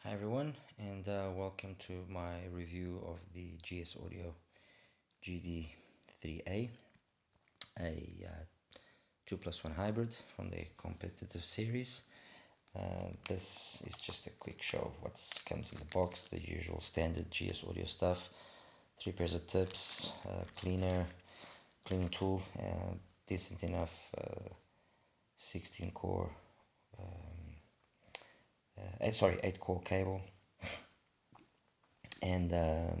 Hi everyone, and welcome to my review of the GS Audio GD3A, a 2+1 hybrid from the competitive series. This is just a quick show of what comes in the box, the usual standard GS Audio stuff. 3 pairs of tips, cleaning tool, decent enough 16 core, 8 core cable. And I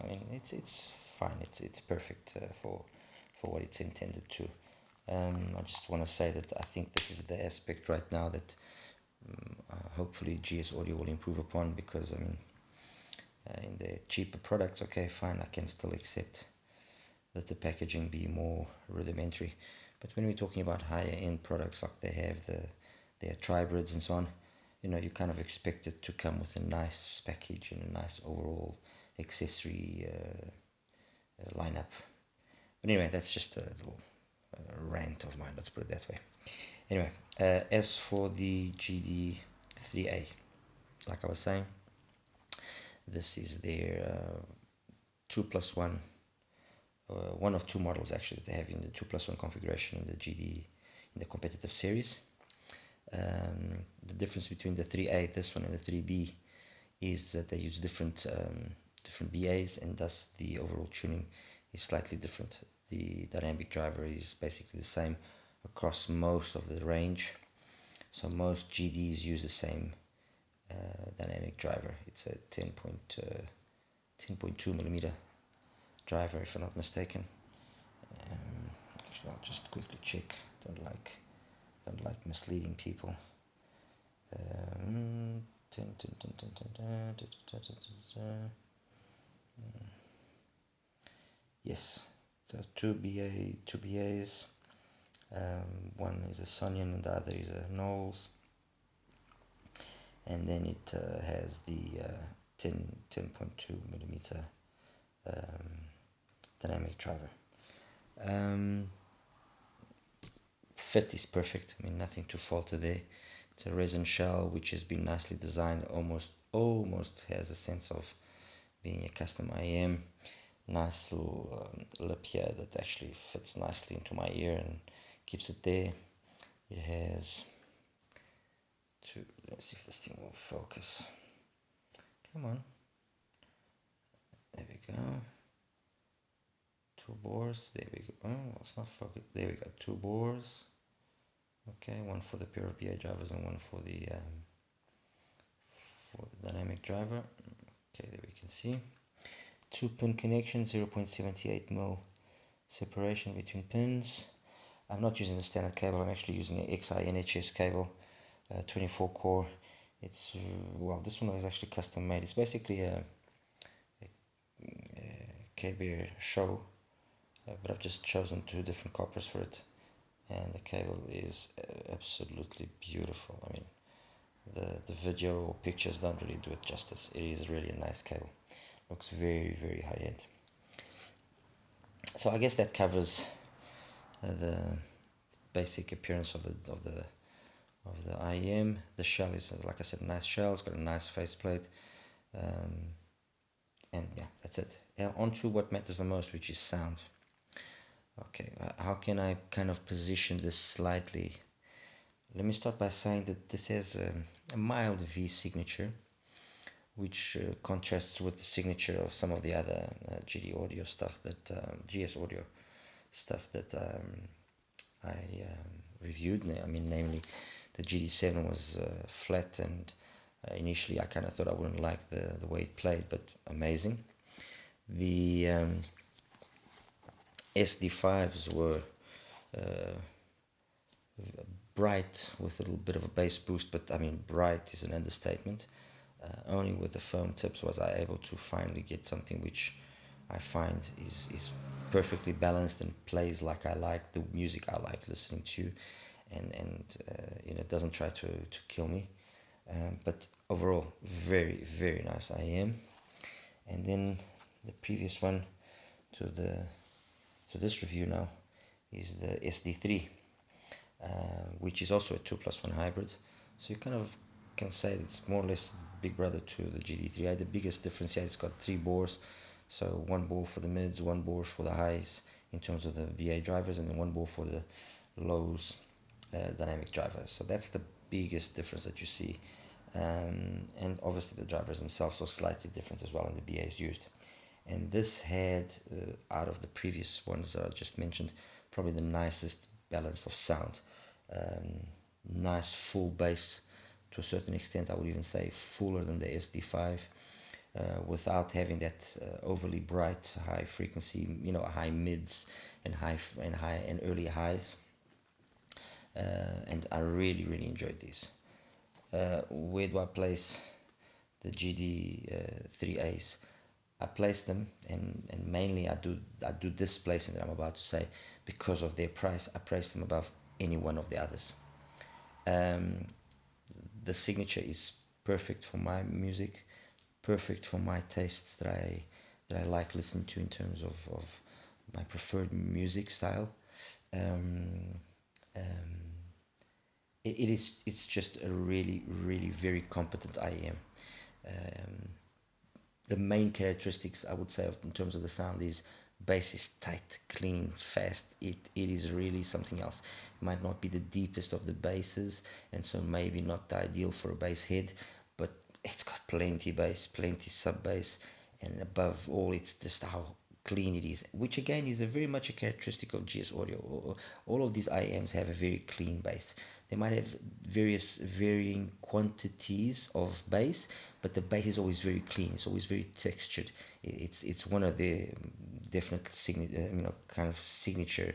mean, it's fine. It's perfect for what it's intended to. I just want to say that I think this is the aspect right now that hopefully GS Audio will improve upon, because I mean, in the cheaper products, okay, fine, I can still accept that the packaging be more rudimentary. But when we're talking about higher end products, like they have their tribrids and so on, you know, you kind of expect it to come with a nice package and a nice overall accessory lineup. But anyway, that's just a little rant of mine, let's put it that way. Anyway, as for the GD3A, like I was saying, this is their 2+1, one of two models actually that they have in the 2+1 configuration in the GD, in the competitive series. The difference between the 3A, this one, and the 3B is that they use different BAs, and thus the overall tuning is slightly different. The dynamic driver is basically the same across most of the range, so most GDs use the same dynamic driver. It's a 10.2 millimeter driver, if I'm not mistaken. Actually, I'll just quickly check. Don't like misleading people. 10, yes, so two BAs. One is a Sonyan and the other is a Knowles, and then it has the 10.2 millimeter dynamic driver. Fit is perfect. I mean, nothing to falter there. It's a resin shell which has been nicely designed, almost has a sense of being a custom IM. Nice little lip here that actually fits nicely into my ear and keeps it there. It has let's see if this thing will focus. Come on. There we go. 2 bores. There we go. Oh, it's not focused. There we go. 2 bores. Okay, one for the pure PA drivers and one for the dynamic driver. Okay, there we can see. 2 pin connection, 0.78 mm separation between pins. I'm not using the standard cable. I'm actually using an XI NHS cable, 24 core. It's well, this one is actually custom made. It's basically a KBR show, but I've just chosen 2 different coppers for it. And the cable is absolutely beautiful. I mean, the video or pictures don't really do it justice. It is really a nice cable. Looks very, very high end. So I guess that covers the basic appearance of the IEM. The shell is, like I said, a nice shell. It's got a nice faceplate, and yeah, that's it. Now on to what matters the most, which is sound. Okay, how can I kind of position this slightly? Let me start by saying that this has a mild V signature, which contrasts with the signature of some of the other GD audio stuff that GS audio stuff that I reviewed. I mean, namely, the GD7 was flat, and initially I kind of thought I wouldn't like the way it played, but amazing. The SD5s were bright with a little bit of a bass boost, but I mean, bright is an understatement. Only with the foam tips was I able to finally get something which I find is perfectly balanced and plays like I like the music I like listening to, and you know, it doesn't try to kill me. But overall, very, very nice IM. And then the previous one to this review now is the SD3, which is also a 2+1 hybrid. So you kind of can say it's more or less the big brother to the GD3A. The biggest difference here, it's got 3 bores, so 1 bore for the mids, 1 bore for the highs in terms of the VA drivers, and then 1 bore for the lows dynamic drivers. So that's the biggest difference that you see. And obviously the drivers themselves are slightly different as well in the BAs used. And this had, out of the previous ones that I just mentioned, probably the nicest balance of sound. Nice full bass to a certain extent. I would even say fuller than the SD5, without having that overly bright high frequency, high mids and high and early highs. And I really enjoyed these. Where do I place the GD3As? I place them, and mainly I do this placing that I'm about to say because of their price. I place them above any one of the others. The signature is perfect for my music, perfect for my tastes that I like listening to in terms of my preferred music style. Um, it's just a really very competent IEM. The main characteristics I would say in terms of the sound is bass is tight, clean, fast. It is really something else. It might not be the deepest of the basses, and so maybe not the ideal for a bass head, but it's got plenty bass, plenty sub bass, and above all, it's just how clean it is, which again is a very much a characteristic of GS Audio. All of these IEMs have a very clean bass. They might have varying quantities of bass, but the bass is always very clean. It's always very textured. It's one of the definite kind of signature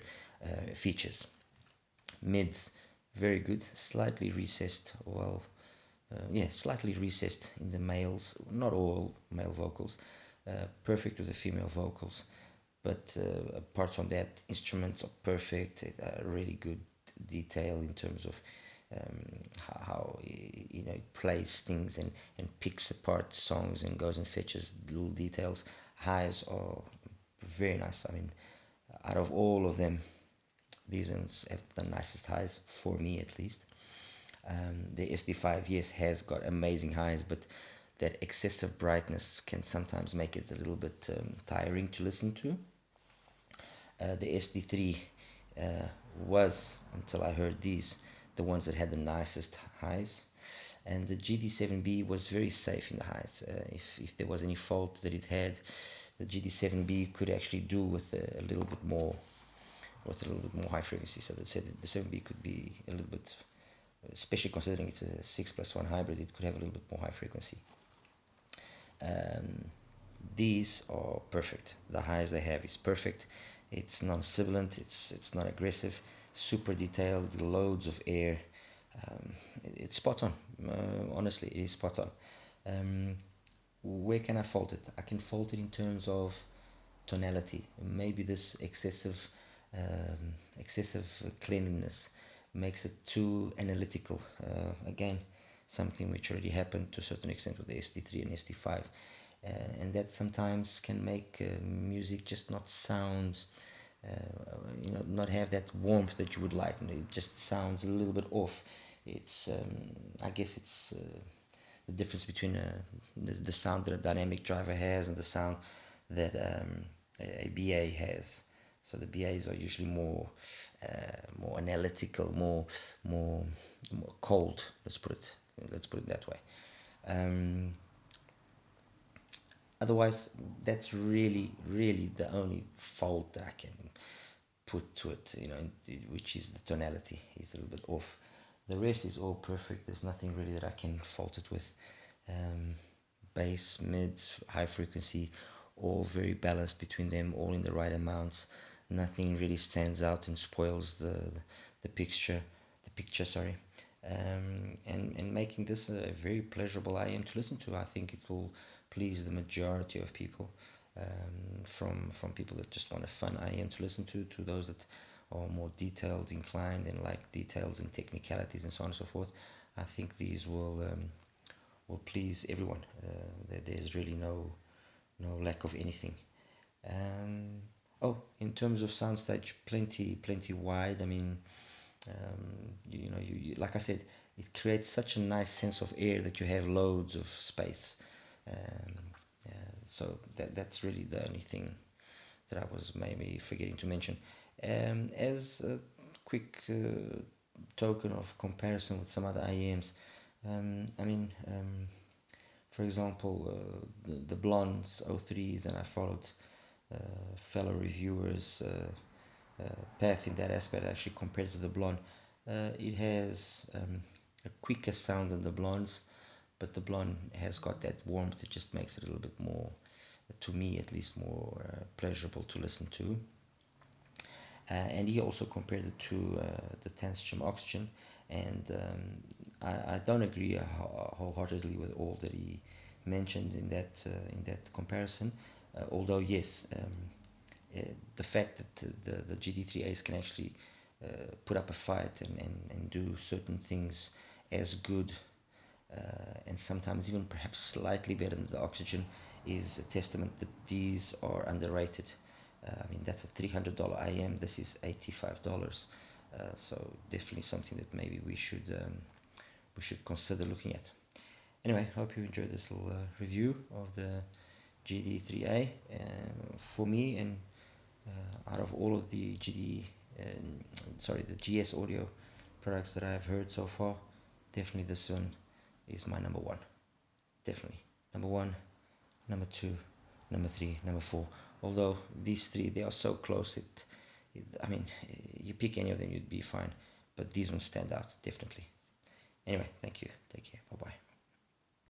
features. Mids, very good, slightly recessed. Well, slightly recessed in the males. Not all male vocals. Perfect with the female vocals, but apart from that, instruments are perfect. Really good detail in terms of how it plays things and picks apart songs and goes and fetches little details. Highs are very nice. I mean, out of all of them, these ones have the nicest highs for me at least. The SD5, yes, has got amazing highs, but that excessive brightness can sometimes make it a little bit tiring to listen to. The SD3 was, until I heard these, the ones that had the nicest highs. And the GD7B was very safe in the highs. If there was any fault that it had, the GD7B could actually do with a little bit more high frequency. So the 7B could be a little bit, especially considering it's a 6+1 hybrid, it could have a little bit more high frequency. These are perfect. The highs they have is perfect. It's non-sibilant, it's not aggressive, super detailed, loads of air. It's spot on. Honestly, it is spot on. Where can I fault it? I can fault it in terms of tonality. Maybe this excessive cleanliness makes it too analytical. Again, something which already happened to a certain extent with the SD3 and SD5. And that sometimes can make music just not sound, not have that warmth that you would like. It just sounds a little bit off. It's, I guess it's the difference between the sound that a dynamic driver has and the sound that a BA has. So the BAs are usually more analytical, more cold. Let's put it that way. Otherwise, that's really the only fault that I can put to it, which is the tonality. It's a little bit off. The rest is all perfect. There's nothing really that I can fault it with. Bass, mids, high frequency, all very balanced between them, all in the right amounts. Nothing really stands out and spoils the picture. Sorry. And making this a very pleasurable IM to listen to. I think it will please the majority of people, from people that just want a fun IM to listen to those that are more detailed inclined and like details and technicalities and so on and so forth. I think these will please everyone. There's really no lack of anything. In terms of soundstage, plenty wide. I mean, like I said, it creates such a nice sense of air that you have loads of space. um, so that's really the only thing that I was maybe forgetting to mention. As a quick token of comparison with some other IEMs, I mean, for example, the Blondes 03s, and I followed fellow reviewers' path in that aspect. Actually, compared to the Blonde, it has a quicker sound than the Blondes, but the Blonde has got that warmth that just makes it a little bit more, to me at least, more pleasurable to listen to. And he also compared it to the Tanstrom Oxygen, and I don't agree wholeheartedly with all that he mentioned in that comparison. Although yes, the fact that the GD3As can actually put up a fight and do certain things as good, and sometimes even perhaps slightly better than the Oxygen, is a testament that these are underrated. I mean, that's a $300 IM. This is $85. So definitely something that maybe we should consider looking at. Anyway, hope you enjoyed this little review of the GD3A. For me, and out of all of the the GS audio products that I've heard so far, definitely this one is my number one. Definitely number one, number two, number three, number four. Although these three, they are so close, I mean, you pick any of them, you'd be fine. But these ones stand out, definitely. Anyway, thank you. Take care. Bye-bye.